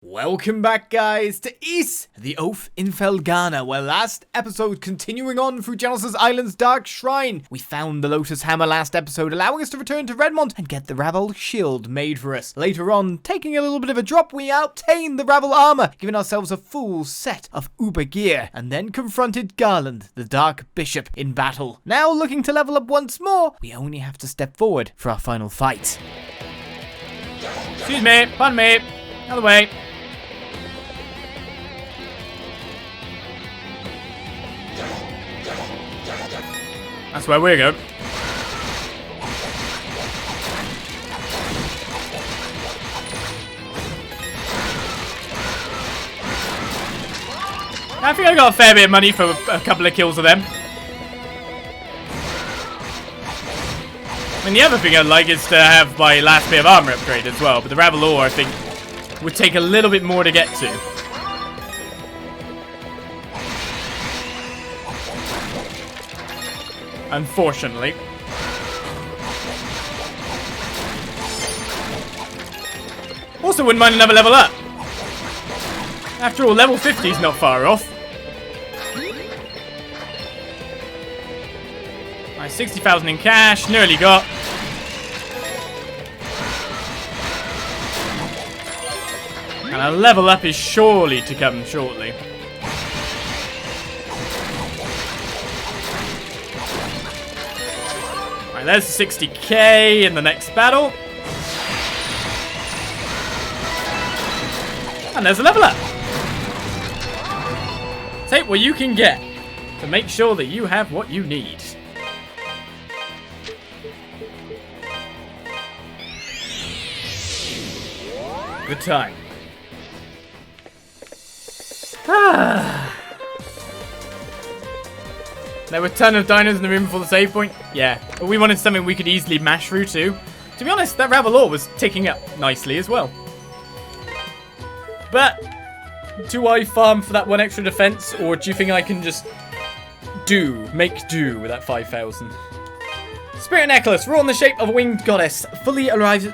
Welcome back, guys, to Ys, the Oath in Felghana, where last episode, continuing on through Genesis Island's Dark Shrine, we found the Lotus Hammer last episode, allowing us to return to Redmont and get the Ravel shield made for us. Later on, taking a little bit of a drop, we obtained the Ravel armor, giving ourselves a full set of Uber gear, and then confronted Garland, the Dark Bishop, in battle. Now, looking to level up once more, we only have to step forward for our final fight. Excuse me, pardon me, out of the way. That's where we're going. I think I got a fair bit of money for a couple of kills of them. I mean, the other thing I'd like is to have my last bit of armor upgrade as well, but the Ravel ore, I think, would take a little bit more to get to. Unfortunately. Also wouldn't mind another level up. After all, level 50 is not far off. Alright, 60,000 in cash, nearly got. And a level up is surely to come shortly. There's 60k in the next battle. And there's a level up. Take what you can get to make sure that you have what you need. Good time. There were a ton of dinos in the room before the save point. Yeah, but we wanted something we could easily mash through too. To be honest, that Ravel ore was ticking up nicely as well. But do I farm for that one extra defense, or do you think I can just make do with that 5,000? Spirit necklace, raw in the shape of a winged goddess, fully arrives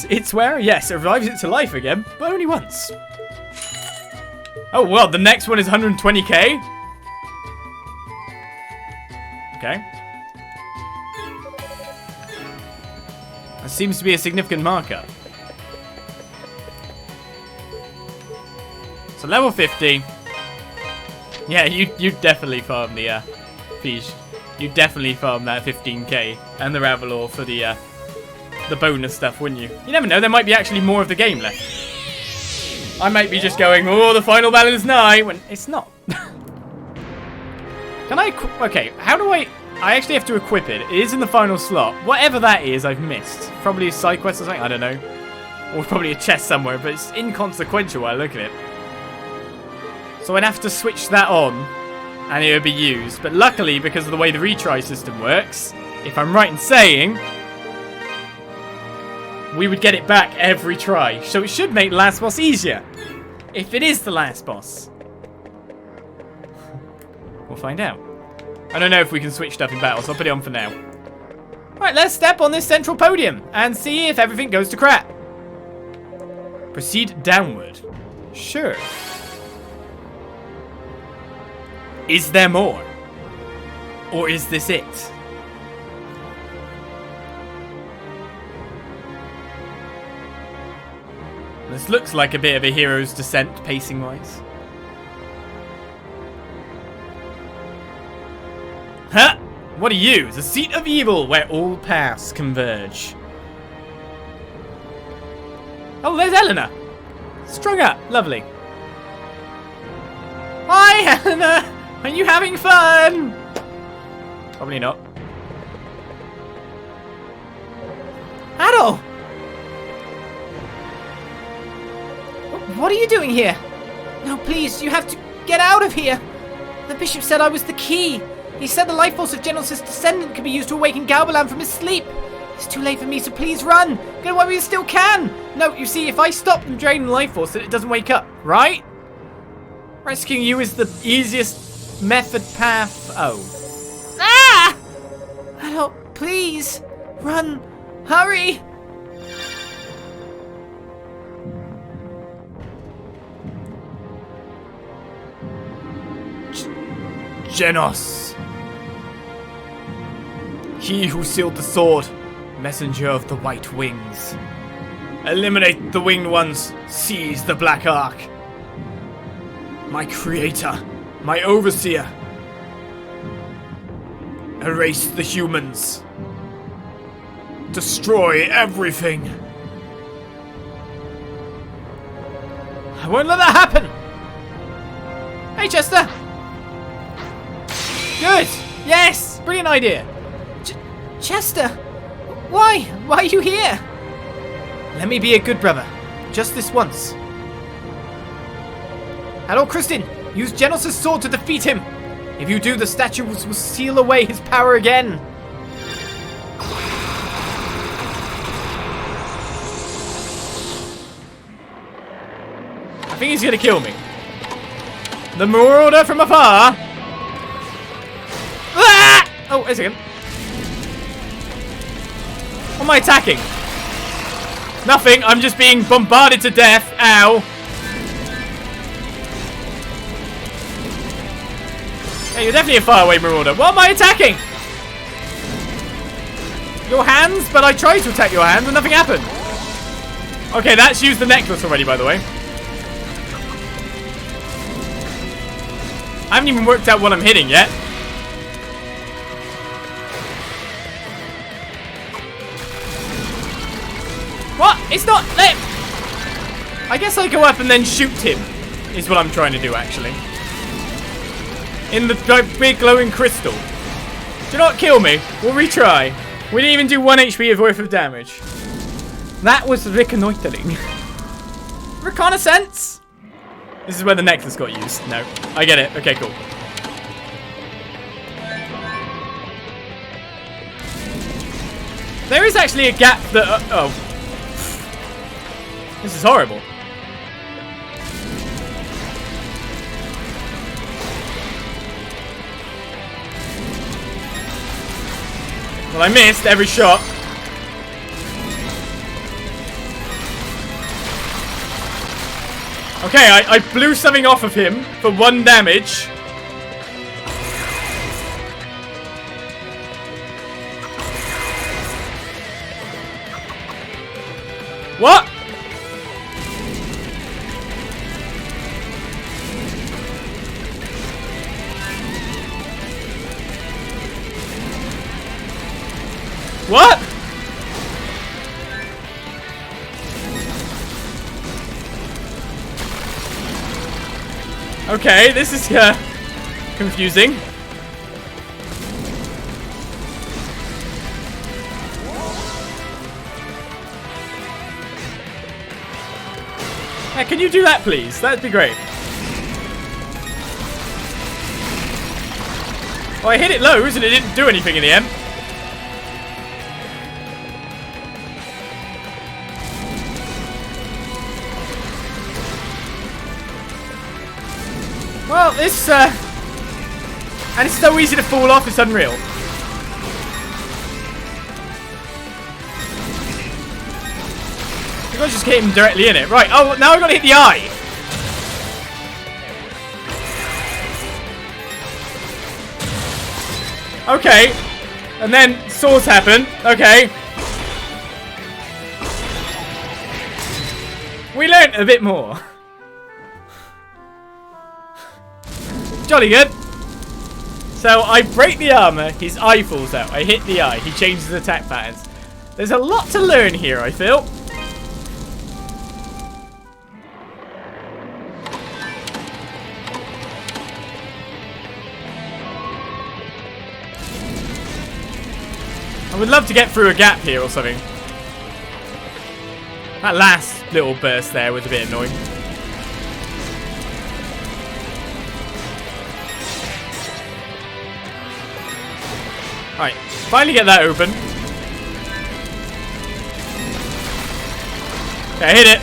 its wearer? Yes, it revives it to life again, but only once. Oh well, the next one is 120k. Okay. That seems to be a significant markup. So level 50. Yeah, you definitely farm the Fish. You definitely farm that 15k and the Ravel ore for the bonus stuff, wouldn't you? You never know, there might be actually more of the game left. I might be just going, oh, the final battle is nigh, when it's not. Can I... Okay, how do I actually have to equip it. It is in the final slot. Whatever that is, I've missed. Probably a side quest or something, I don't know. Or probably a chest somewhere, but it's inconsequential while I look at it. So I'd have to switch that on, and it would be used. But luckily, because of the way the retry system works, if I'm right in saying, we would get it back every try. So it should make the last boss easier. If it is the last boss. We'll find out. I don't know if we can switch stuff in battle, so I'll put it on for now. Alright, let's step on this central podium and see if everything goes to crap. Proceed downward. Sure. Is there more? Or is this it? This looks like a bit of a hero's descent, pacing-wise. Huh? What are you? The seat of evil where all paths converge. Oh, there's Eleanor. Strung up. Lovely. Hi, Eleanor. Are you having fun? Probably not. Adol! What are you doing here? No, please, you have to get out of here. The bishop said I was the key. He said the life force of Genesis' descendant could be used to awaken Galbalan from his sleep. It's too late for me, so please run. Get while we still can. No, you see, if I stop them draining the life force, then it doesn't wake up, right? Rescuing you is the easiest method path. Oh. Ah! Adol, please. Run. Hurry. Genos. He who sealed the sword, messenger of the white wings. Eliminate the winged ones, seize the black ark. My creator, my overseer. Erase the humans. Destroy everything. I won't let that happen. Hey, Chester. Good. Yes. Brilliant idea. Chester, why? Why are you here? Let me be a good brother. Just this once. Adol Kristin, use Genos' sword to defeat him. If you do, the statues will seal away his power again. I think he's gonna kill me. The Marauder from afar. Ah! Oh, a second. What am I attacking? Nothing. I'm just being bombarded to death. Ow. Hey, you're definitely a faraway Marauder. What am I attacking? Your hands? But I tried to attack your hands and nothing happened. Okay, that's used the necklace already, by the way. I haven't even worked out what I'm hitting yet. What? It's not... I guess I go up and then shoot him. Is what I'm trying to do, actually. In the big glowing crystal. Do not kill me. We'll retry. We didn't even do 1 HP worth of damage. That was reconnoitering. Reconnaissance? This is where the necklace got used. No. I get it. Okay, cool. There is actually a gap that... oh. This is horrible. Well, I missed every shot. Okay, I blew something off of him for 1 damage. What? What? Okay, this is confusing. Yeah, can you do that, please? That'd be great. Well, I hit it lows and it didn't do anything in the end. Well, this, and it's so easy to fall off, it's unreal. I just hit him directly in it. Right, oh, now I've got to hit the eye. Okay. And then swords happen. Okay. We learnt a bit more. Jolly good. So I break the armor, his eye falls out. I hit the eye, he changes his attack patterns. There's a lot to learn here, I feel. I would love to get through a gap here or something. That last little burst there was a bit annoying. Alright, finally get that open. Okay, I hit it.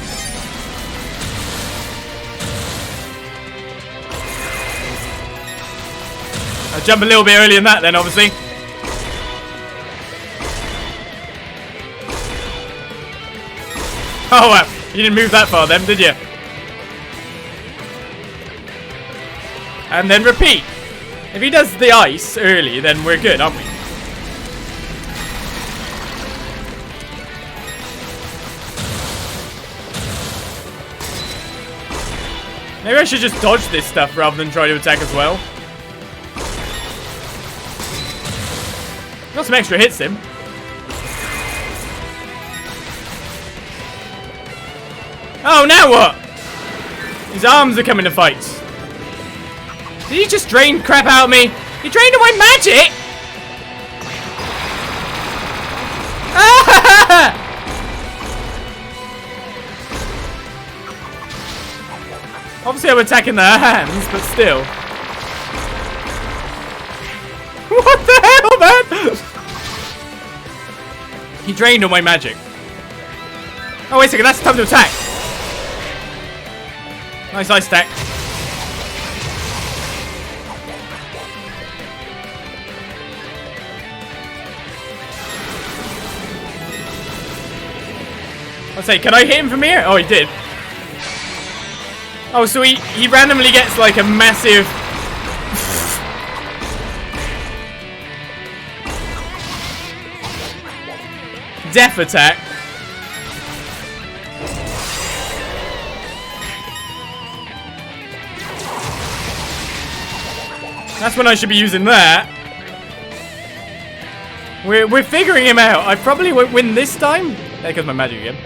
I'll jump a little bit earlier than that then, obviously. Oh, well, you didn't move that far then, did you? And then repeat. If he does the ice early, then we're good, aren't we? Maybe I should just dodge this stuff rather than try to attack as well. Got some extra hits him. Oh, now what? His arms are coming to fight. Did he just drain crap out of me? He drained away magic? Ah! Obviously I'm attacking their hands, but still. What the hell, man? He drained all my magic. Oh, wait a second, that's time to attack. Nice ice stack. I'll say, can I hit him from here? Oh, he did. Oh, so he randomly gets like a massive... death attack. That's when I should be using that. We're figuring him out. I probably won't win this time. There goes my magic again.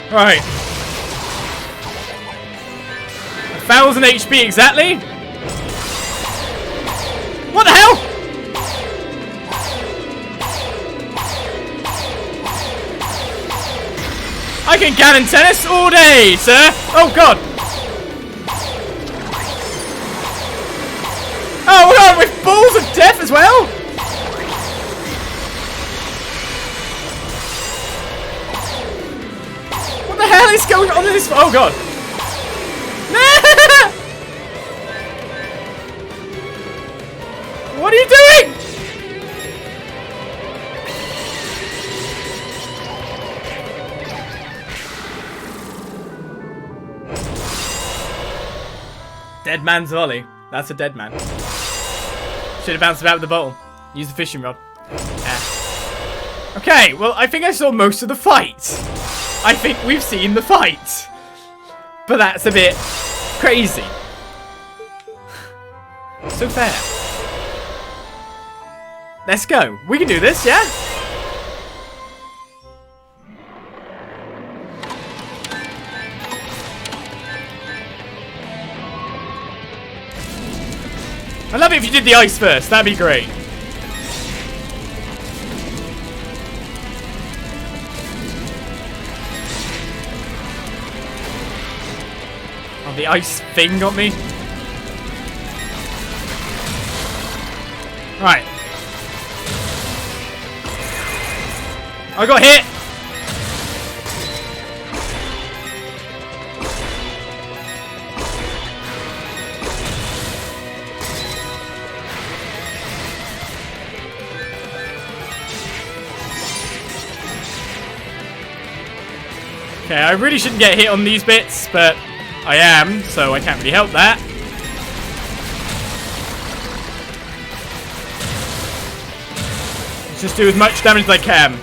Right. 1,000 HP exactly. What the hell? I can cannon tennis all day, sir. Oh god. Oh god, with balls of death as well. What the hell is going on in this? Oh god. What are you doing? Dead man's volley. That's a dead man. Should have bounced about with the bottle. Use the fishing rod. Ah. Okay, well, I think I saw most of the fight. I think we've seen the fight. But that's a bit crazy. So fair. Let's go. We can do this, yeah? I'd love it if you did the ice first. That'd be great. Oh, the ice thing got me. Right. I got hit. Okay, I really shouldn't get hit on these bits, but I am, so I can't really help that. Let's just do as much damage as I can.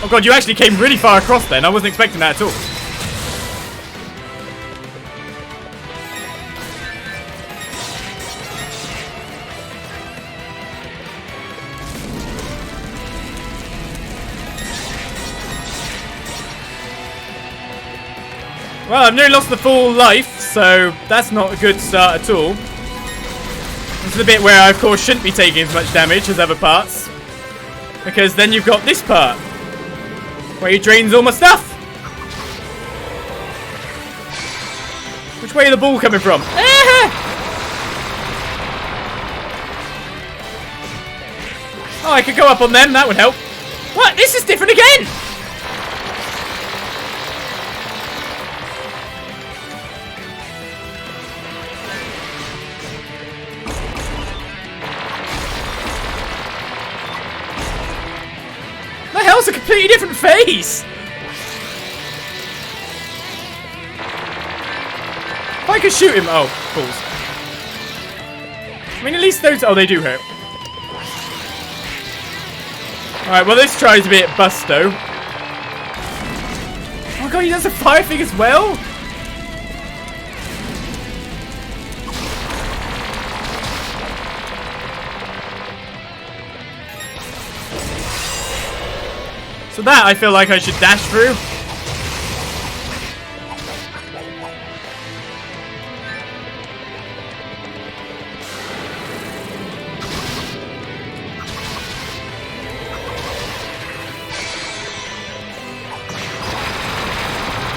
Oh god, you actually came really far across then. I wasn't expecting that at all. Well, I've nearly lost the full life, so that's not a good start at all. This is the bit where I, of course, shouldn't be taking as much damage as other parts. Because then you've got this part, where he drains all my stuff. Which way is the ball coming from? Oh, I could go up on them. That would help. What? This is different again! The hell's a completely different phase? If I could shoot him. Oh, balls. I mean, at least those. Oh, they do hurt. Alright, well, this tries to be at Busto. Oh my god, he does a fire thing as well? So that I feel like I should dash through.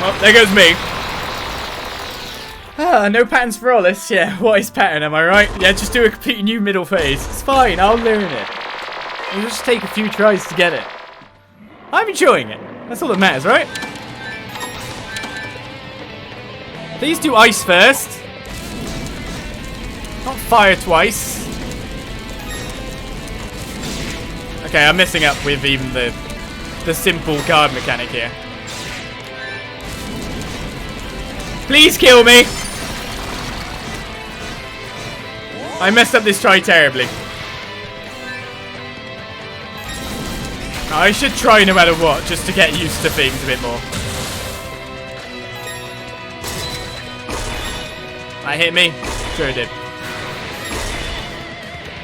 Oh, there goes me. Ah, no patterns for all this. Yeah, what is pattern, am I right? Yeah, just do a completely new middle phase. It's fine, I'll learn it. It'll just take a few tries to get it. I'm enjoying it. That's all that matters, right? Please do ice first. Not fire twice. Okay, I'm messing up with even the simple guard mechanic here. Please kill me! I messed up this try terribly. I should try no matter what, just to get used to things a bit more. That hit me? Sure it did.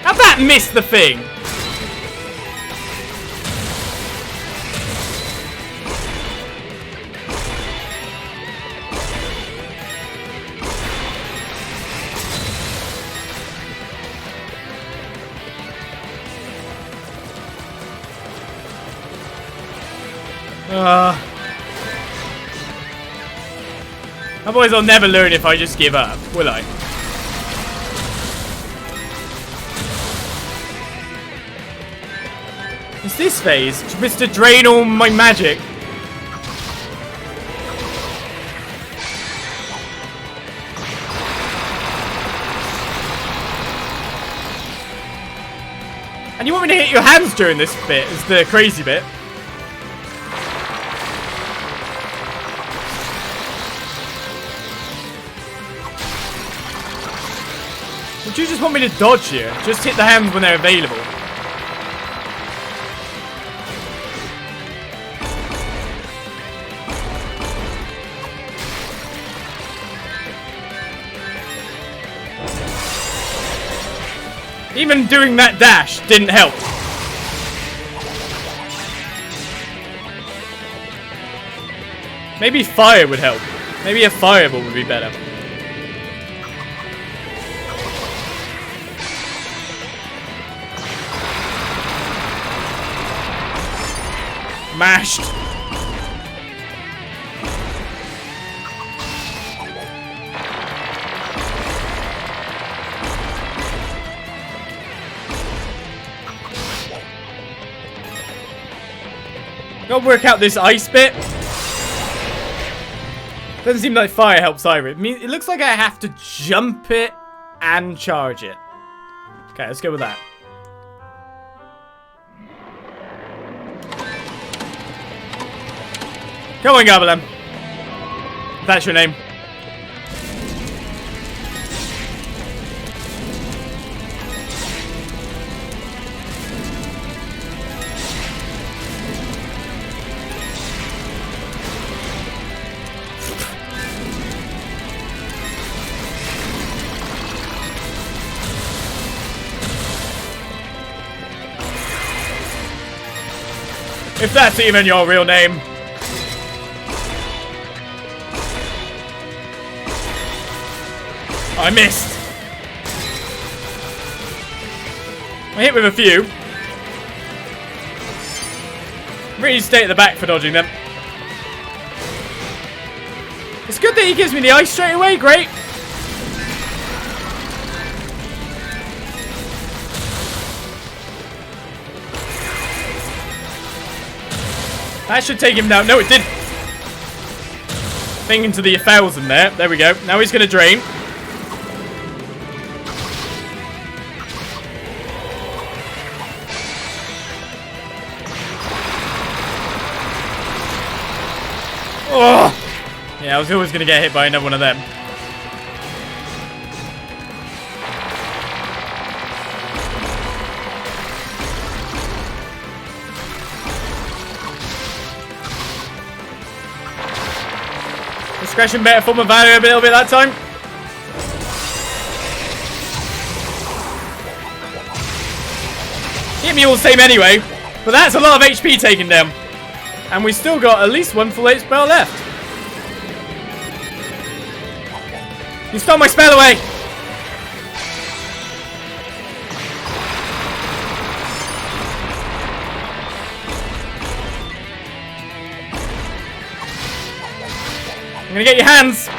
How'd that miss the thing? Otherwise I'll never learn if I just give up, will I? Is this phase just to drain all my magic? And you want me to hit your hands during this bit, is the crazy bit. Would you just want me to dodge here? Just hit the hands when they're available. Even doing that dash didn't help. Maybe fire would help. Maybe a fireball would be better. Mashed. Gotta work out this ice bit. Doesn't seem like fire helps either. It looks like I have to jump it and charge it. Okay, let's go with that. Come on, Galbalan. If that's your name. If that's even your real name. I missed. I hit with a few. Really stay at the back for dodging them. It's good that he gives me the ice straight away. Great. That should take him down. No, it didn't. Thing into the 1,000 there. There we go. Now he's going to drain. Oh! Yeah, I was always going to get hit by another one of them. Discretion better form of value a little bit that time. Hit me all the same anyway, but that's a lot of HP taken down. And we still got at least one full HP spell left. You stole my spell away! I'm gonna get your hands.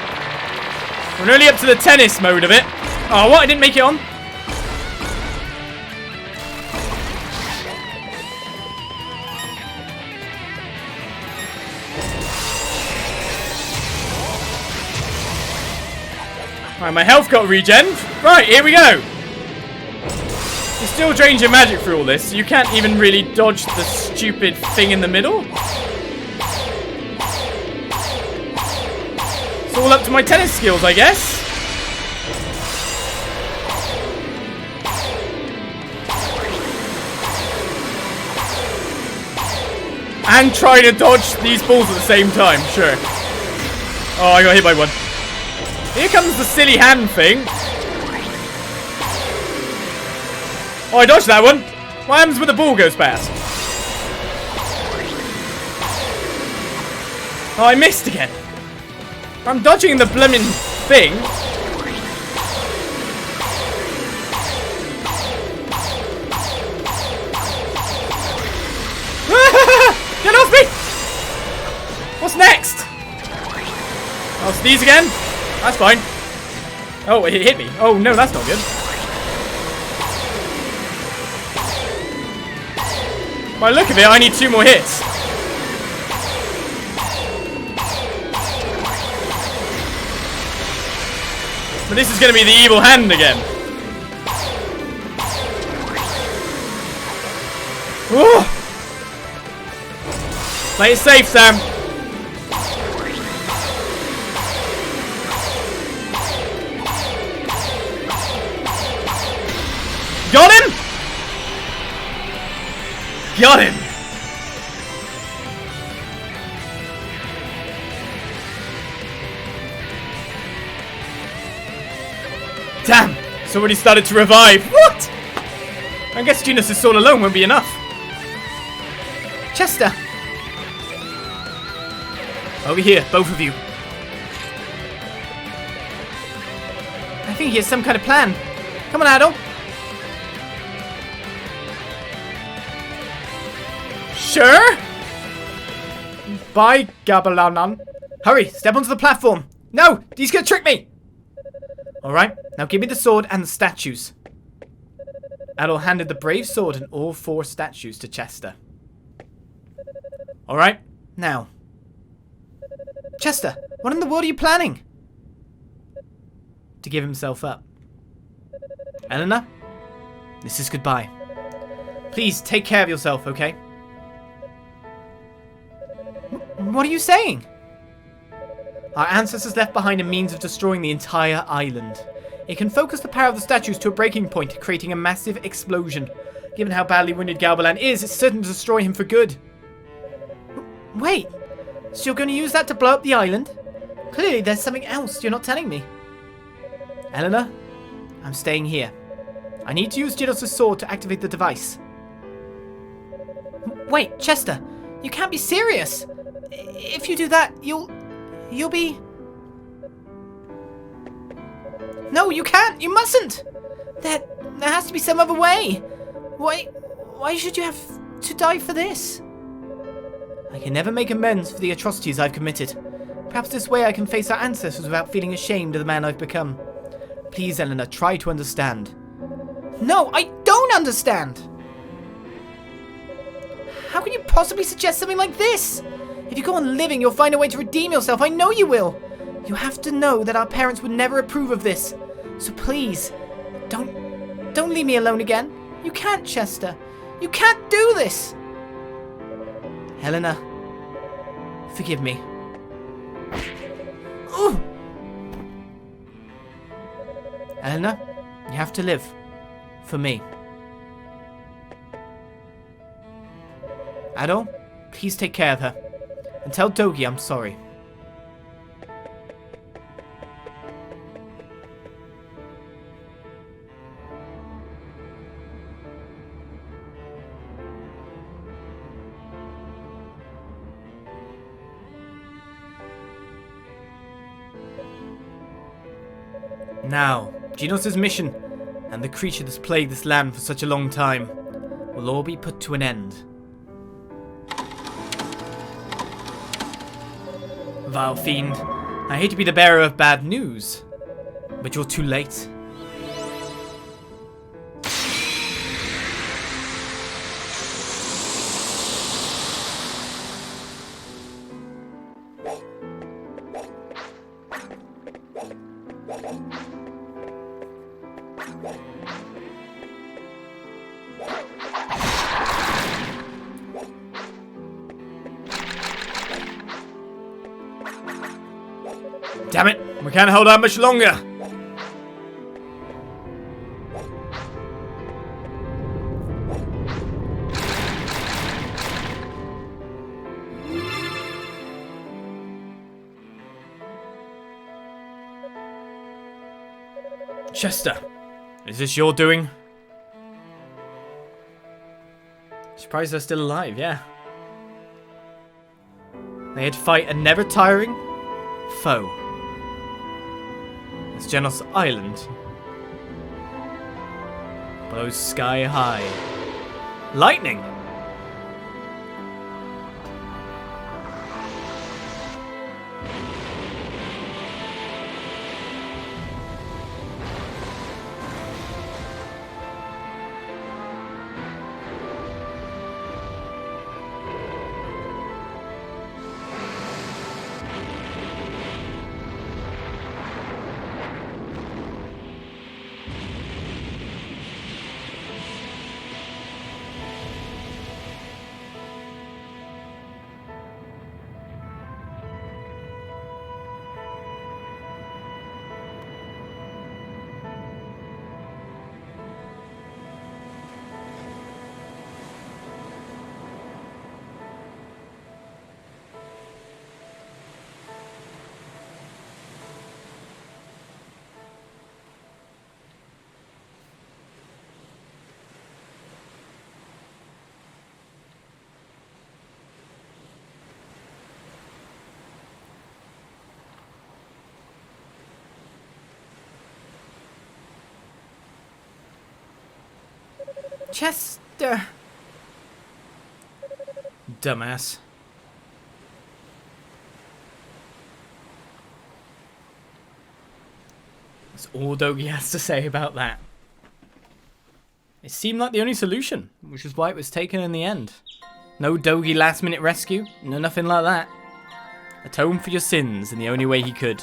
We're nearly up to the tennis mode of it. Oh, what? I didn't make it on. Alright, my health got regen. Right, here we go. You still drains your magic through all this, so you can't even really dodge the stupid thing in the middle. It's all up to my tennis skills, I guess. And trying to dodge these balls at the same time, sure. Oh, I got hit by one. Here comes the silly hand thing. Oh, I dodged that one. What happens when the ball goes past? Oh, I missed again. I'm dodging the blimmin' thing. Get off me! What's next? I'll sneeze again. That's fine. Oh, it hit me. Oh, no, that's not good. By the look of it, I need 2 more hits. But this is going to be the evil hand again. Ooh. Play it safe, Sam. Got him! Got him! Damn! It's already started to revive. What? I guess Genus's sword alone won't be enough. Chester! Over here, both of you. I think he has some kind of plan. Come on, Adol. Sure? Bye, Galbalan. Hurry, step onto the platform. No, he's gonna trick me. Alright, now give me the sword and the statues. Adol handed the brave sword and all 4 statues to Chester. Alright, now. Chester, what in the world are you planning? To give himself up. Eleanor, this is goodbye. Please take care of yourself, okay? What are you saying? Our ancestors left behind a means of destroying the entire island. It can focus the power of the statues to a breaking point, creating a massive explosion. Given how badly wounded Galbalan is, it's certain to destroy him for good. Wait, so you're going to use that to blow up the island? Clearly there's something else you're not telling me. Eleanor, I'm staying here. I need to use Genos' sword to activate the device. Wait, Chester, you can't be serious. If you do that, you'll be... No, you can't! You mustn't! There has to be some other way! Why should you have to die for this? I can never make amends for the atrocities I've committed. Perhaps this way I can face our ancestors without feeling ashamed of the man I've become. Please, Eleanor, try to understand. No, I don't understand! How can you possibly suggest something like this? If you go on living, you'll find a way to redeem yourself. I know you will. You have to know that our parents would never approve of this. So please, don't leave me alone again. You can't, Chester. You can't do this. Helena, forgive me. Ooh. Helena, you have to live. For me. Adol, please take care of her. And tell Dogi I'm sorry. Now, Genos' mission and the creature that's plagued this land for such a long time will all be put to an end. Vile fiend, I hate to be the bearer of bad news, but you're too late. Damn it! We can't hold out much longer! Chester, is this your doing? Surprised they're still alive, yeah. They had to fight a never-tiring foe. It's Genos Island. Blows sky high. Lightning! Chester. Dumbass. That's all Dogi has to say about that. It seemed like the only solution, which is why it was taken in the end. No Dogi last minute rescue, no nothing like that. Atone for your sins in the only way he could.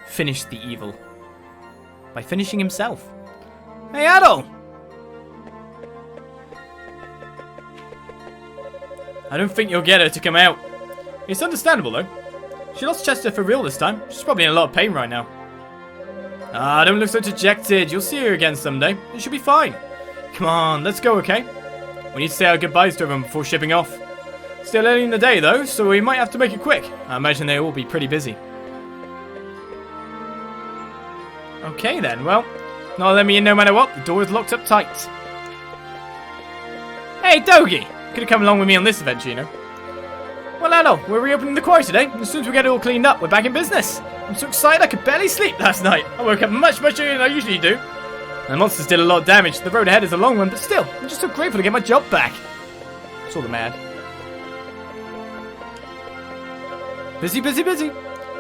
Finish the evil. By finishing himself. Hey Adol! I don't think you'll get her to come out. It's understandable though. She lost Chester for real this time. She's probably in a lot of pain right now. Ah, don't look so dejected. You'll see her again someday. It should be fine. Come on, let's go, okay? We need to say our goodbyes to everyone before shipping off. Still early in the day though, so we might have to make it quick. I imagine they'll all be pretty busy. Okay then, well, not let me in no matter what. The door is locked up tight. Hey, Dogi! Could have come along with me on this adventure, you know. Well, Adol, we're reopening the quarry today. As soon as we get it all cleaned up, we're back in business. I'm so excited I could barely sleep last night. I woke up much earlier than I usually do. The monsters did a lot of damage. The road ahead is a long one, but still, I'm just so grateful to get my job back. It's all the mad. Busy, busy, busy.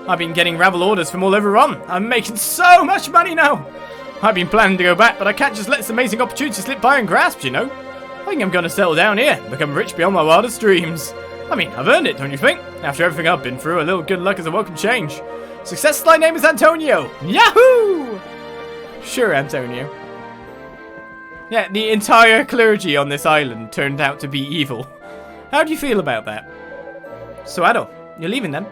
I've been getting ravel orders from all over Ron. I'm making so much money now. I've been planning to go back, but I can't just let this amazing opportunity slip by and grasp, you know. think I'm gonna settle down here and become rich beyond my wildest dreams. I mean, I've earned it, don't you think? After everything I've been through, a little good luck is a welcome change. Success, my name is Antonio! Yahoo! Sure, Antonio. Yeah, the entire clergy on this island turned out to be evil. How do you feel about that? So, Adol, you're leaving then?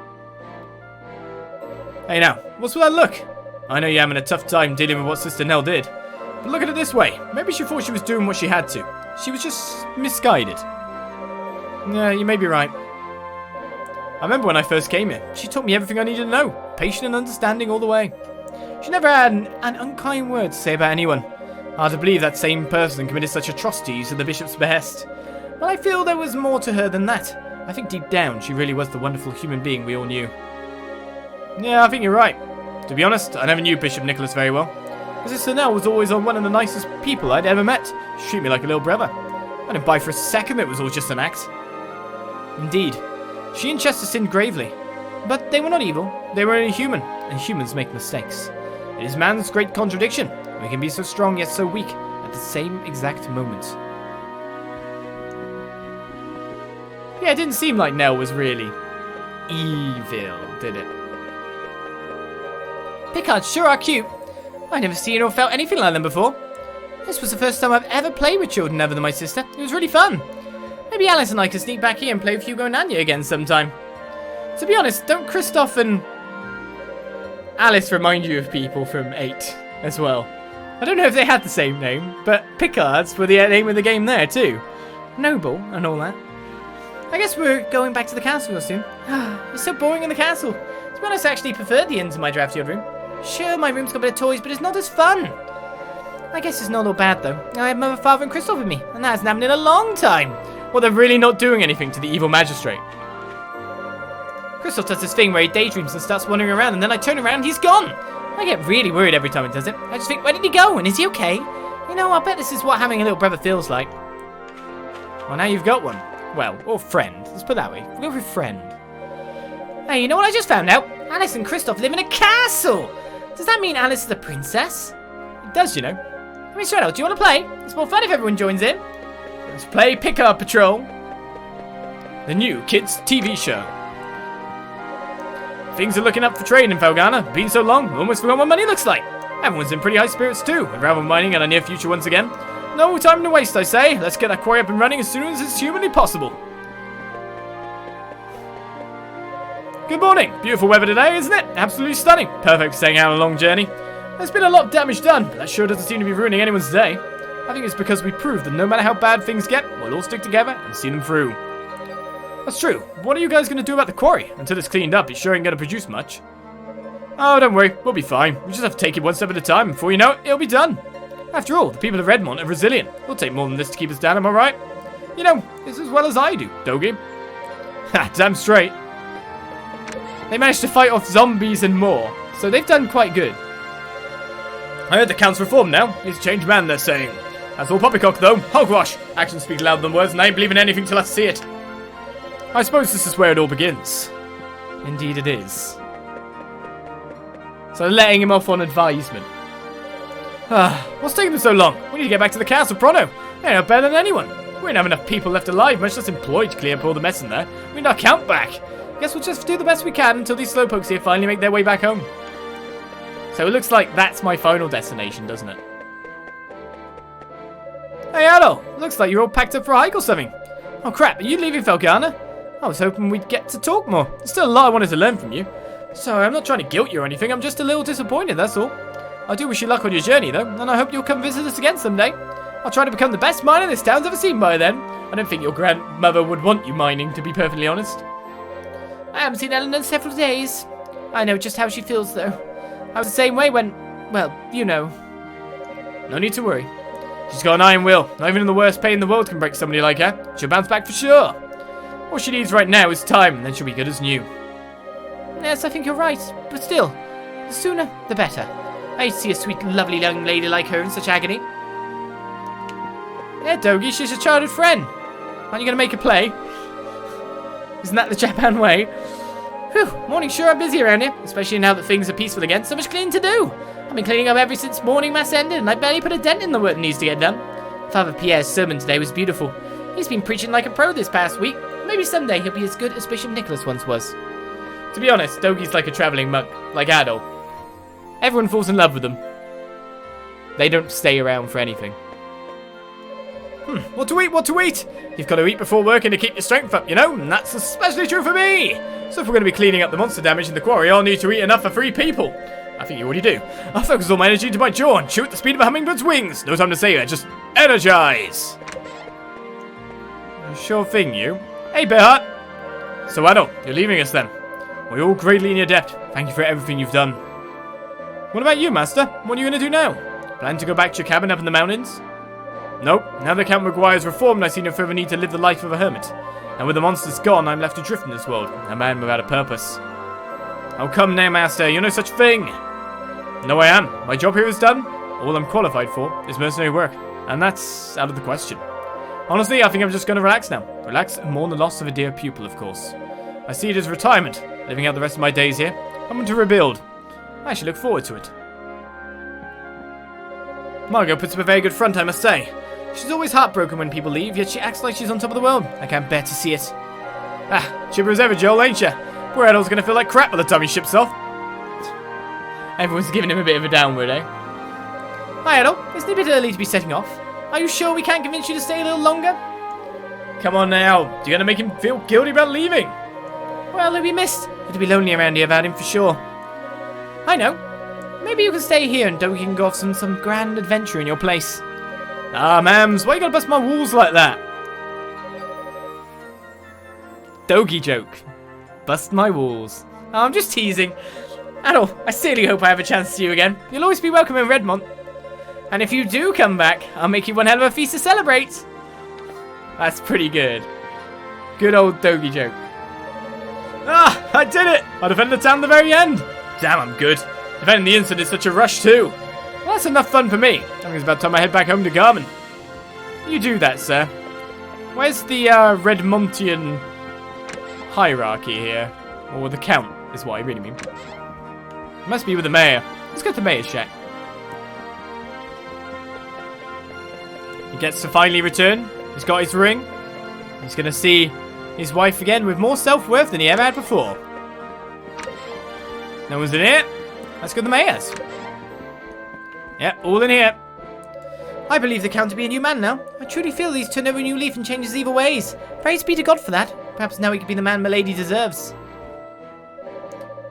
Hey now, what's with that look? I know you're having a tough time dealing with what Sister Nell did. But look at it this way. Maybe she thought she was doing what she had to. She was just misguided. Yeah, you may be right. I remember when I first came here. She taught me everything I needed to know. Patient and understanding all the way. She never had an unkind word to say about anyone. Hard to believe that same person committed such atrocities at the bishop's behest. But I feel there was more to her than that. I think deep down she really was the wonderful human being we all knew. Yeah, I think you're right. To be honest, I never knew Bishop Nicholas very well. But Sister Nell was always one of the nicest people I'd ever met. She treated me like a little brother. I didn't buy for a second that it was all just an act. Indeed, she and Chester sinned gravely. But they were not evil. They were only human, and humans make mistakes. It is man's great contradiction. We can be so strong yet so weak at the same exact moment. Yeah, it didn't seem like Nell was really evil, did it? Picards sure are cute. I've never seen or felt anything like them before. This was the first time I've ever played with children other than my sister. It was really fun. Maybe Alice and I could sneak back here and play with Hugo and Anya again sometime. To be honest, don't Kristoff and Alice remind you of people from 8 as well? I don't know if they had the same name, but Picards were the name of the game there too. Noble and all that. I guess we're going back to the castle soon. It's so boring in the castle. To be honest, I actually prefer the inn to my drafty old room. Sure, my room's got a bit of toys, but it's not as fun. I guess it's not all bad though. I have Mother, Father and Kristoff with me, and that hasn't happened in a long time. Well, they're really not doing anything to the evil magistrate. Kristoff does this thing where he daydreams and starts wandering around, and then I turn around and he's gone. I get really worried every time he does it. I just think, where did he go? And is he okay? You know, I bet this is what having a little brother feels like. Well, now you've got one. Well, or friend. Let's put it that way. We'll go with friend. Hey, you know what I just found out? Alice and Kristoff live in a castle! Does that mean Alice is a princess? It does, you know. I mean, straight out, do you want to play? It's more fun if everyone joins in. Let's play Pickup Patrol. The new kids' TV show. Things are looking up for trade in Felghana. Been so long, almost forgot what money looks like. Everyone's in pretty high spirits too, with gravel mining in our near future once again. No time to waste, I say. Let's get that quarry up and running as soon as it's humanly possible. Good morning. Beautiful weather today, isn't it? Absolutely stunning. Perfect for staying out on a long journey. There's been a lot of damage done, but that sure doesn't seem to be ruining anyone's day. I think it's because we proved that no matter how bad things get, we'll all stick together and see them through. That's true. What are you guys going to do about the quarry? Until it's cleaned up, it sure ain't going to produce much. Oh, don't worry. We'll be fine. We just have to take it one step at a time. Before you know it, it'll be done. After all, the people of Redmont are resilient. It'll take more than this to keep us down, am I right? You know, it's as well as I do, Dogi. Ha, damn straight. They managed to fight off zombies and more, so they've done quite good. I heard the count's reformed now. He's a changed man, they're saying. That's all poppycock, though. Hogwash. Actions speak louder than words, and I ain't believing anything till I see it. I suppose this is where it all begins. Indeed it is. So letting him off on advisement. What's taking them so long? We need to get back to the castle pronto. They're not better than anyone. We don't have enough people left alive, much less employed to clear up all the mess in there. We need our count back. Guess we'll just do the best we can until these slowpokes here finally make their way back home. So it looks like that's my final destination, doesn't it? Hey, Adol. Looks like you're all packed up for a hike or something. Oh, crap. Are you leaving Felghana? I was hoping we'd get to talk more. There's still a lot I wanted to learn from you. Sorry, I'm not trying to guilt you or anything. I'm just a little disappointed, that's all. I do wish you luck on your journey, though, and I hope you'll come visit us again someday. I'll try to become the best miner this town's ever seen by then. I don't think your grandmother would want you mining, to be perfectly honest. I haven't seen Ellen in several days. I know just how she feels, though. I was the same way when, well, you know. No need to worry. She's got an iron will. Not even in the worst pain in the world can break somebody like her. She'll bounce back for sure. All she needs right now is time, and then she'll be good as new. Yes, I think you're right. But still, the sooner, the better. I hate to see a sweet, lovely young lady like her in such agony. Yeah, Dogi, she's your childhood friend. Aren't you going to make her play? Isn't that the Japan way? Whew, mornings sure are busy around here, especially now that things are peaceful again. So much cleaning to do. I've been cleaning up ever since morning mass ended, and I barely put a dent in the work that needs to get done. Father Pierre's sermon today was beautiful. He's been preaching like a pro this past week. Maybe someday he'll be as good as Bishop Nicholas once was. To be honest, Dogi's like a travelling monk, like Adol. Everyone falls in love with them. They don't stay around for anything. What to eat? You've got to eat before working to keep your strength up, you know? And that's especially true for me! So if we're going to be cleaning up the monster damage in the quarry, I'll need to eat enough for 3 people. I think you already do. I'll focus all my energy into my jaw and chew at the speed of a hummingbird's wings. No time to say that, just energize! Sure thing, you. Hey, Bearheart! So, Adol, you're leaving us then. We're all greatly in your debt. Thank you for everything you've done. What about you, Master? What are you going to do now? Plan to go back to your cabin up in the mountains? Nope. Now that Count McGuire's reformed, I see no further need to live the life of a hermit. And with the monsters gone, I'm left adrift in this world, a man without a purpose. Oh, come now, Master. You're no such thing. No, I am. My job here is done. All I'm qualified for is mercenary work. And that's out of the question. Honestly, I think I'm just going to relax now. Relax and mourn the loss of a dear pupil, of course. I see it as retirement. Living out the rest of my days here. I'm going to rebuild. I should look forward to it. Margot puts up a very good front, I must say. She's always heartbroken when people leave, yet she acts like she's on top of the world. I can't bear to see it. Ah, chipper as ever, Joel, ain't ya? Poor Adol's gonna feel like crap by the time he ships off. Everyone's giving him a bit of a downward, eh? Hi, Adol. Isn't it a bit early to be setting off? Are you sure we can't convince you to stay a little longer? Come on now. You're gonna make him feel guilty about leaving. Well, he'll be missed. It'll be lonely around here without him for sure. I know. Maybe you can stay here and Dogi can go off some grand adventure in your place. Ah, mams, why you gotta bust my walls like that? Dogi joke. Bust my walls. Oh, I'm just teasing. Adol, I sincerely hope I have a chance to see you again. You'll always be welcome in Redmont. And if you do come back, I'll make you one hell of a feast to celebrate. That's pretty good. Good old Dogi joke. Ah, I did it! I defended the town at the very end. Damn, I'm good. Defending the instant is such a rush too. Well, that's enough fun for me. I think it's about time I head back home to Garmin. You do that, sir. Where's the Redmontian hierarchy here? Or the Count, is what I really mean. It must be with the mayor. Let's go to the mayor's shack. He gets to finally return. He's got his ring. He's going to see his wife again with more self-worth than he ever had before. No one's in here. Let's go to the mayor's. Yep, all in here. I believe the Count to be a new man now. I truly feel he's turned over a new leaf and changed his evil ways. Praise be to God for that. Perhaps now he could be the man Milady deserves.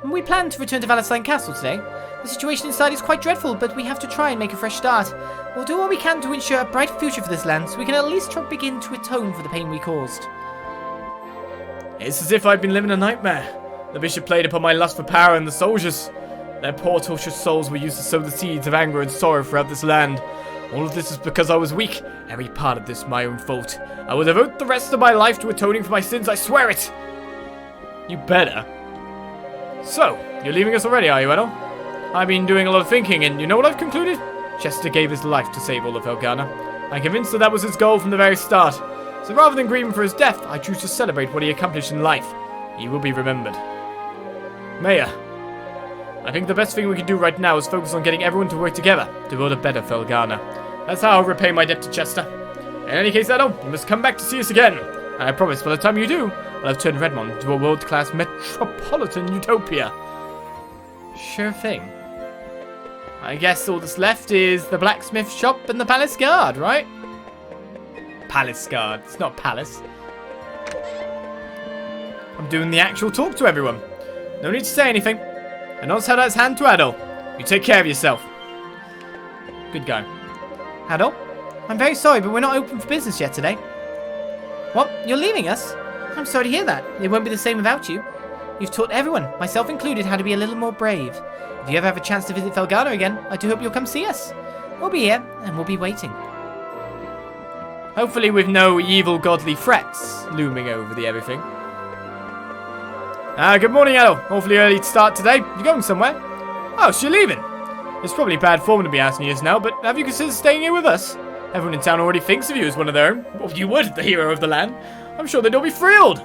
We plan to return to Valentine Castle today. The situation inside is quite dreadful, but we have to try and make a fresh start. We'll do what we can to ensure a bright future for this land, so we can at least begin to atone for the pain we caused. It's as if I've been living a nightmare. The bishop played upon my lust for power and the soldiers. Their poor tortured souls were used to sow the seeds of anger and sorrow throughout this land. All of this is because I was weak. Every part of this my own fault. I will devote the rest of my life to atoning for my sins, I swear it! You better. So, you're leaving us already, are you, Adol? I've been doing a lot of thinking, and you know what I've concluded? Chester gave his life to save all of Felghana. I'm convinced that was his goal from the very start. So rather than grieving for his death, I choose to celebrate what he accomplished in life. He will be remembered. Mayor, I think the best thing we can do right now is focus on getting everyone to work together to build a better Felghana. That's how I'll repay my debt to Chester. In any case, Adol, you must come back to see us again. And I promise by the time you do, I'll have turned Redmont into a world-class metropolitan utopia. Sure thing. I guess all that's left is the blacksmith shop and the palace guard, right? Palace guard. It's not palace. I'm doing the actual talk to everyone. No need to say anything. And nods held out his hand to Adol. You take care of yourself. Good guy. Adol, I'm very sorry, but we're not open for business yet today. What? You're leaving us? I'm sorry to hear that. It won't be the same without you. You've taught everyone, myself included, how to be a little more brave. If you ever have a chance to visit Felghana again, I do hope you'll come see us. We'll be here, and we'll be waiting. Hopefully with no evil godly threats looming over the everything. Good morning, Adol. Awfully early to start today. You going somewhere? Oh, so you're leaving? It's probably bad form to be asking you now, but have you considered staying here with us? Everyone in town already thinks of you as one of their own. Well, you would, the hero of the land. I'm sure they'd all be thrilled.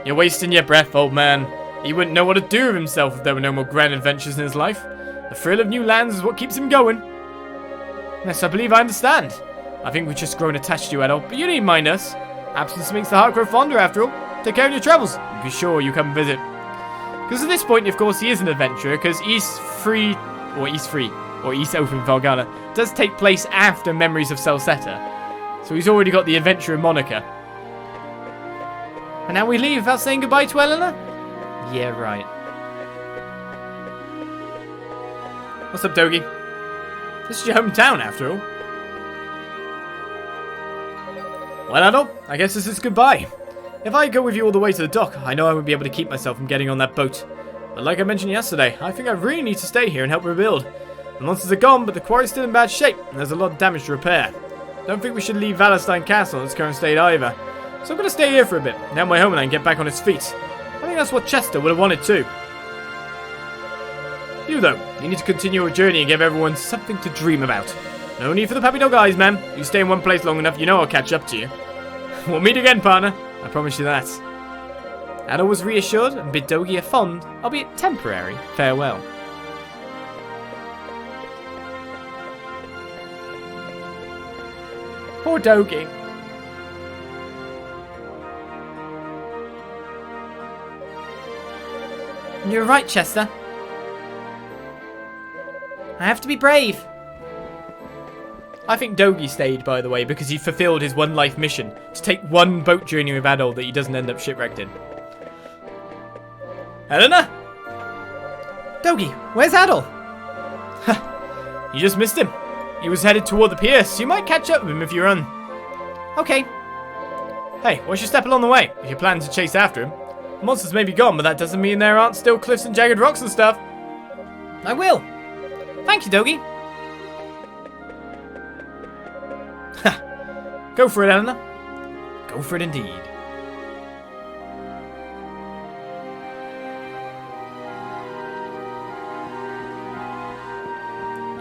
You're wasting your breath, old man. He wouldn't know what to do with himself if there were no more grand adventures in his life. The thrill of new lands is what keeps him going. Yes, I believe I understand. I think we've just grown attached to you, Adol, but you needn't mind us. Absence makes the heart grow fonder, after all. Take care of your travels. Be sure you come and visit. Because at this point, of course, he is an adventurer, because East Free, or East Open Felghana, does take place after Memories of Celceta. So he's already got the adventurer moniker. And now we leave without saying goodbye to Eleanor? Yeah, right. What's up, Dogi? This is your hometown, after all. Well, Adol, I guess this is goodbye. If I go with you all the way to the dock, I know I won't be able to keep myself from getting on that boat. But like I mentioned yesterday, I think I really need to stay here and help rebuild. The monsters are gone, but the quarry's still in bad shape, and there's a lot of damage to repair. Don't think we should leave Valestein Castle in its current state either. So I'm going to stay here for a bit, and help my homeland get back on its feet. I think that's what Chester would have wanted too. You though, you need to continue your journey and give everyone something to dream about. No need for the puppy dog eyes, man. You stay in one place long enough, you know I'll catch up to you. We'll meet again, partner. I promise you that. Adol was reassured and bid Dogi a fond, albeit temporary, farewell. Poor Dogi. You're right, Chester. I have to be brave. I think Dogi stayed, by the way, because he fulfilled his one life mission to take one boat journey with Adol that he doesn't end up shipwrecked in. Eleanor? Dogi, where's Adol? You just missed him. He was headed toward the pier, so you might catch up with him if you run. Okay. Hey, watch your step along the way, if you're planning to chase after him. The monsters may be gone, but that doesn't mean there aren't still cliffs and jagged rocks and stuff. I will. Thank you, Dogi. Go for it, Eleanor. Go for it indeed.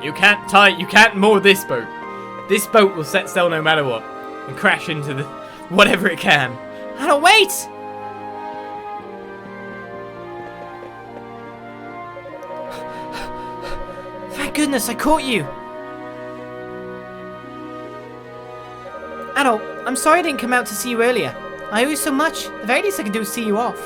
You can't moor this boat. This boat will set sail no matter what, and crash into the whatever it can. Adol, wait! Thank goodness I caught you. Adol, I'm sorry I didn't come out to see you earlier. I owe you so much. The very least I can do is see you off.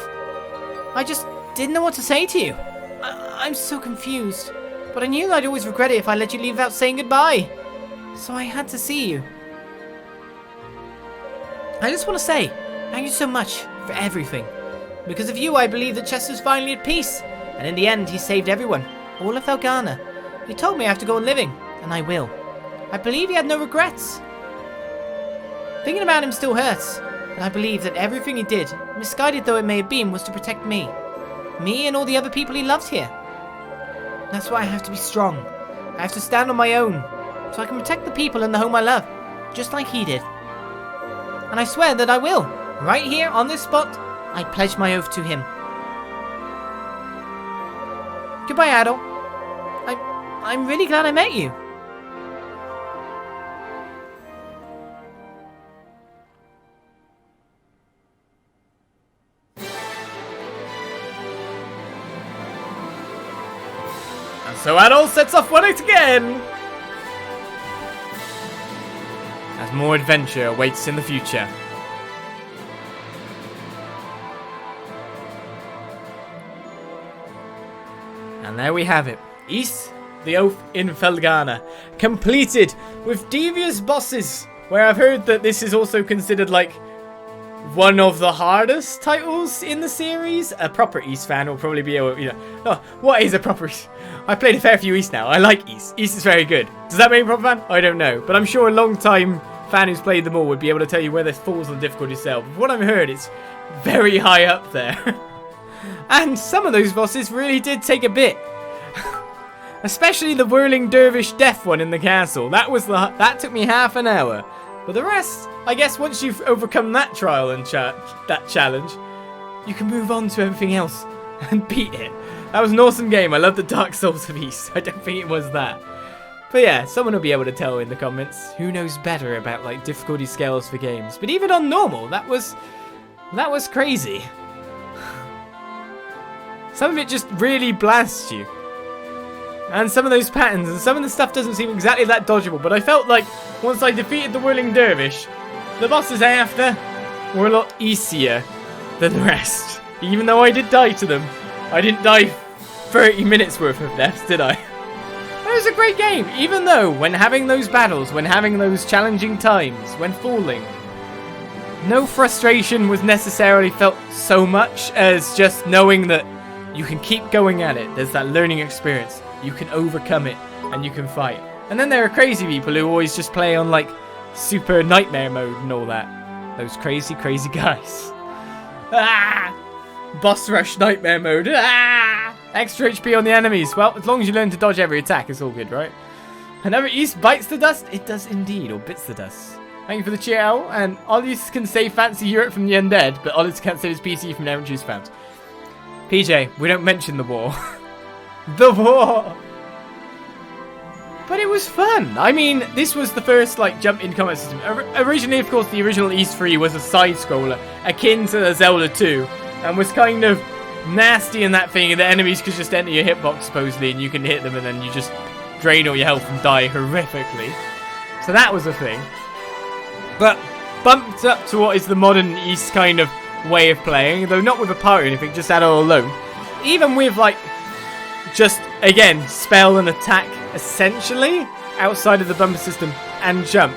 I just didn't know what to say to you. I'm so confused. But I knew I'd always regret it if I let you leave without saying goodbye. So I had to see you. I just want to say, thank you so much for everything. Because of you, I believe that Chester's finally at peace. And in the end, he saved everyone. All of Felghana. He told me I have to go on living. And I will. I believe he had no regrets. Thinking about him still hurts, but I believe that everything he did, misguided though it may have been, was to protect me. Me and all the other people he loved here. That's why I have to be strong. I have to stand on my own, so I can protect the people and the home I love, just like he did. And I swear that I will. Right here, on this spot, I pledge my oath to him. Goodbye, Adol. I'm really glad I met you. So Adol sets off once again, as more adventure awaits in the future. And there we have it. East, the Oath in Felghana, completed with devious bosses, where I've heard that this is also considered like one of the hardest titles in the series. A proper East fan will probably be able, oh, what is a proper East? I played a fair few East now. I like East. East is very good. Does that make a proper fan? I don't know. But I'm sure a long time fan who's played them all would be able to tell you where this falls on the difficulty scale. But what I've heard, it's very high up there. And some of those bosses really did take a bit. Especially the whirling dervish death one in the castle. That took me half an hour. But the rest, I guess once you've overcome that trial and that challenge, you can move on to everything else and beat it. That was an awesome game. I love the Dark Souls of East. I don't think it was that. But yeah, someone will be able to tell in the comments who knows better about like difficulty scales for games. But even on normal, that was crazy. Some of it just really blasts you. And some of those patterns, and some of the stuff doesn't seem exactly that dodgeable, but I felt like once I defeated the Whirling Dervish, the bosses after were a lot easier than the rest. Even though I did die to them, I didn't die 30 minutes worth of deaths, did I? It was a great game, even though when having those battles, when having those challenging times, when falling, no frustration was necessarily felt so much as just knowing that you can keep going at it. There's that learning experience. You can overcome it and you can fight. And then there are crazy people who always just play on like super nightmare mode and all that. Those crazy, crazy guys. Ah! Boss rush nightmare mode. Ah! Extra HP on the enemies. Well, as long as you learn to dodge every attack, it's all good, right? Another East bites the dust. It does indeed, or bits the dust. Thank you for the cheer out. And Olis can save Fancy Europe from the undead, but Olis can't save his PC from never choose found. PJ, we don't mention the war. The war! But it was fun. I mean, this was the first, like, jump in combat system. Originally, of course, the original East 3 was a side-scroller, akin to Zelda 2, and was kind of nasty in that thing, and the enemies could just enter your hitbox, supposedly, and you can hit them, and then you just drain all your health and die horrifically. So that was a thing. But bumped up to what is the modern East kind of way of playing, though not with a party or anything, just Adol alone. Even with, like, just, again, spell and attack, essentially, outside of the bumper system, and jump.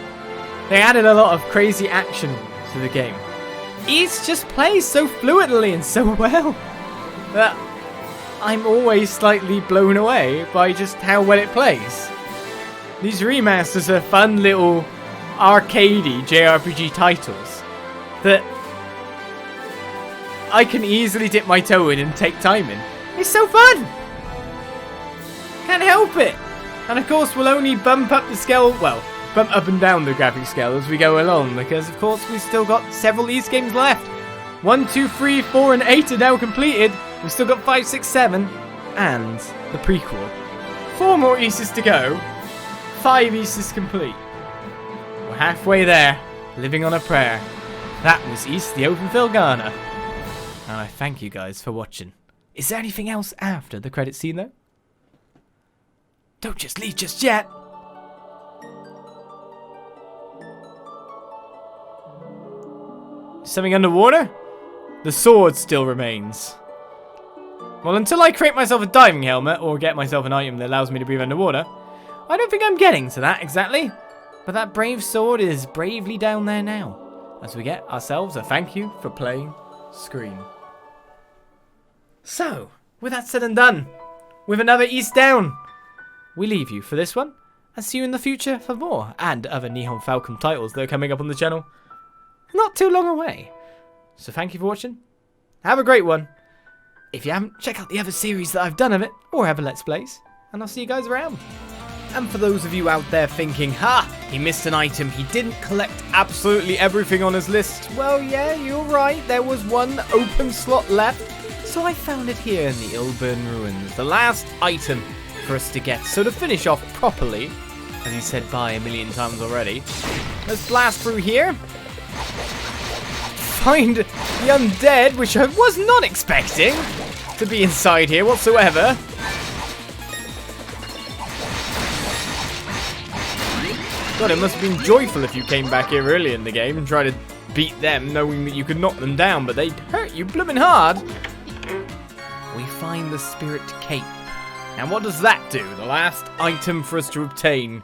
They added a lot of crazy action to the game. East just plays so fluidly and so well that I'm always slightly blown away by just how well it plays. These remasters are fun little arcadey JRPG titles that I can easily dip my toe in and take time in. It's so fun! Can't help it! And of course we'll only bump up the scale, well, bump up and down the graphic scale as we go along, because of course we've still got several East games left. 1, 2, 3, 4 and 8 are now completed. We've still got 5, 6, 7 and the prequel. 4 more Easts to go. 5 Easts complete. We're halfway there, living on a prayer. That was East, the Open Felghana. And I thank you guys for watching. Is there anything else after the credit scene though? Don't just leave just yet. Something underwater? The sword still remains. Well, until I create myself a diving helmet or get myself an item that allows me to breathe underwater, I don't think I'm getting to that exactly. But that brave sword is bravely down there now, as we get ourselves a thank you for playing screen. So, with that said and done, with another East down, we leave you for this one, and see you in the future for more and other Nihon Falcon titles that are coming up on the channel not too long away. So thank you for watching, have a great one. If you haven't, check out the other series that I've done of it, or other Let's Plays, and I'll see you guys around. And for those of you out there thinking, ha, he missed an item, he didn't collect absolutely everything on his list. Well, yeah, you're right, there was one open slot left, so I found it here in the Ilburn Ruins, the last item for us to get. So to finish off properly, as he said bye a million times already, let's blast through here, find the undead, which I was not expecting to be inside here whatsoever. God, it must have been joyful if you came back here early in the game and tried to beat them, knowing that you could knock them down, but they'd hurt you blooming hard. We find the Spirit Cape. And what does that do? The last item for us to obtain.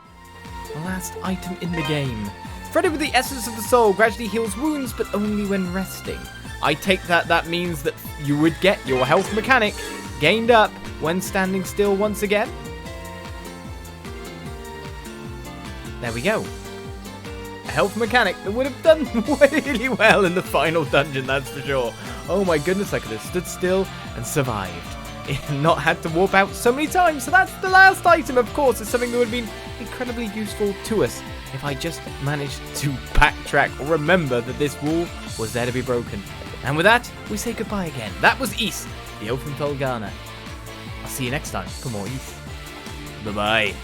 The last item in the game. Threaded with the essence of the soul, gradually heals wounds, but only when resting. I take that means that you would get your health mechanic gained up when standing still once again. There we go. A health mechanic that would have done really well in the final dungeon, that's for sure. Oh my goodness, I could have stood still and survived. Not had to warp out so many times. So that's the last item, of course. It's something that would have been incredibly useful to us if I just managed to backtrack or remember that this wall was there to be broken. And with that, we say goodbye again. That was East, the Open Felghana. I'll see you next time for more East. Bye-bye.